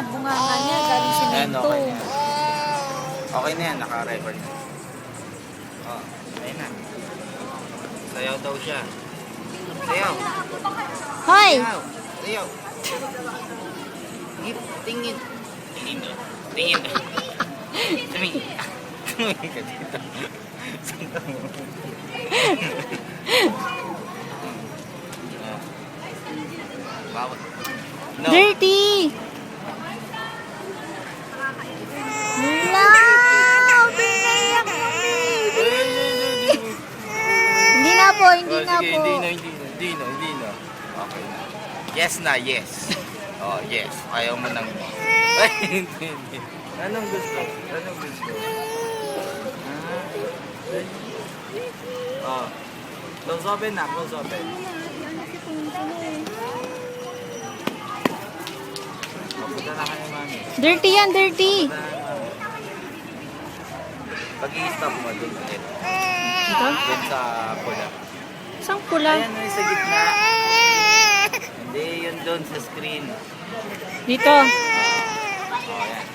sa bunganga niya, galing Ayan, simento. okay na yan. Okay na yan, naka-record na. Oh, ayun na. Sayaw daw siya. Sayaw. Hoy! Sayaw. Sayaw. Tingin. Tingin daw. Tingin daw. Tumingin. Tumingin ka dito. Santa mo. Bawat. No. Dirty! No! Pinayak mo, baby! Hindi na po, hindi Oh, na sige, po. hindi na. Okay na. Yes na, yes. Oh, yes. Ayaw mo nang... Ay, hindi. Anong gusto? Anong gusto? Oh. Close open na, close open. Mapunta na kayo, mami. Dirty yan, dirty! Punta na kayo, mami. Pag-i-stop mo, dun ulit. Ito? Dun sa pula. Isang pula. Ayan, yung sa gitna. Hindi, yun doon sa screen. Dito. Oh, yan.